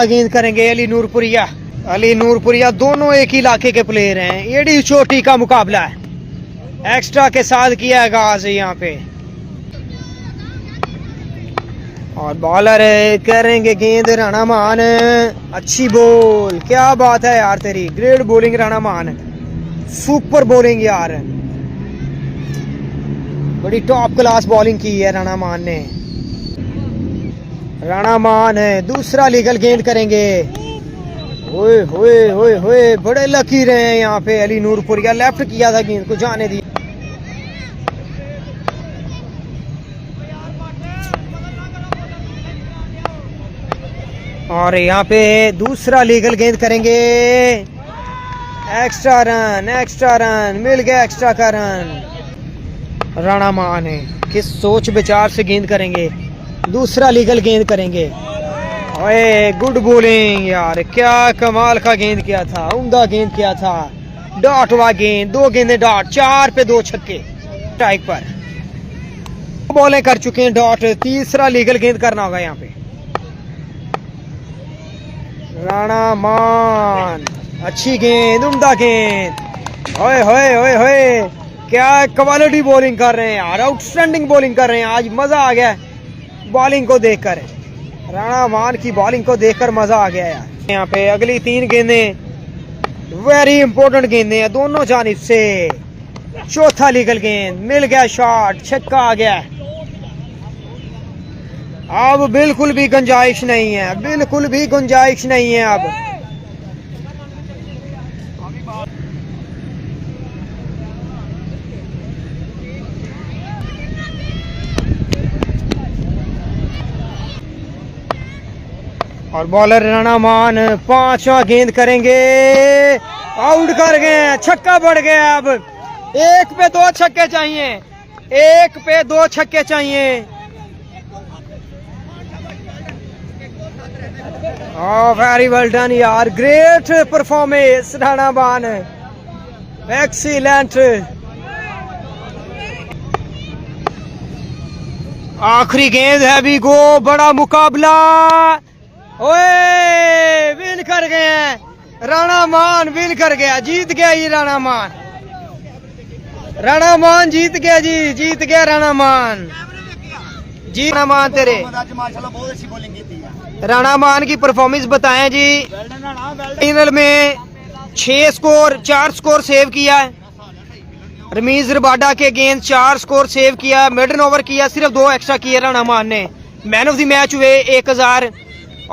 गेंद करेंगे अली नूरपुरिया। अली नूरपुरिया दोनों एक ही इलाके के प्लेयर हैं। एडी चोटी का मुकाबला है, एक्स्ट्रा के साथ किया है आगाज यहाँ पे। और बॉलर करेंगे गेंद राणा मान। अच्छी बॉल, क्या बात है यार तेरी, ग्रेट बॉलिंग राणा मान, सुपर बॉलिंग यार, बड़ी टॉप क्लास बॉलिंग की है राणा मान ने। राणा मान है, दूसरा लीगल गेंद करेंगे। ओए होए होए होए, बड़े लकी रहे हैं यहाँ पे अली नूरपुरिया। लेफ्ट किया था गेंद को, जाने दी। और यहाँ पे दूसरा लीगल गेंद करेंगे। एक्स्ट्रा रन मिल गया, एक्स्ट्रा का रन। राणा मान है, किस सोच विचार से गेंद करेंगे, दूसरा लीगल गेंद करेंगे। ओए गुड बॉलिंग यार, क्या कमाल का गेंद किया था, उम्दा गेंद किया था। डॉट हुआ गेंद, 2 गेंदे डॉट, 4 पे 2 छक्के स्ट्राइक पर। बॉलें कर चुके हैं डॉट, तीसरा लीगल गेंद करना होगा यहाँ पे। राणा मान, अच्छी गेंद, उम्दा गेंद। ओए होए होए होए, क्या क्वालिटी बॉलिंग कर रहे हैं यार, आउटस्टैंडिंग बॉलिंग कर रहे हैं। आज मजा आ गया बॉलिंग को देखकर, राणा मान की बॉलिंग को देखकर मजा आ गया यार। यहाँ पे अगली 3 गेंदें वेरी इंपॉर्टेंट गेंदें हैं दोनों जानिब से। चौथा लीगल गेंद, मिल गया शॉट, छक्का आ गया। अब बिल्कुल भी गुंजाइश नहीं है, बिल्कुल भी गुंजाइश नहीं है अब। और बॉलर राणा मान 5वां गेंद करेंगे। आउट कर गए, छक्का बढ़ गया। अब 1 पे 2 छक्के चाहिए, 1 पे 2 छक्के चाहिए। वेरी वेल डन यार, ग्रेट परफॉर्मेंस राणा मान, एक्सीलेंट। आखिरी गेंद है भी गो, बड़ा मुकाबला। ओए विन कर गए हैं राणा मान, विन कर गया, जीत गया ये राणा मान। राणा मान जीत गया जी, जीत गया राणा मान जी। राणा मान तेरे राणा मान की परफॉर्मेंस बताएं जी। फाइनल में 6 स्कोर, 4 स्कोर सेव किया है। रमीज रबाडा के गेंद 4 स्कोर सेव किया, मिडन ओवर किया, सिर्फ 2 एक्स्ट्रा किए राणा मान ने। मैन ऑफ द मैच हुए 1000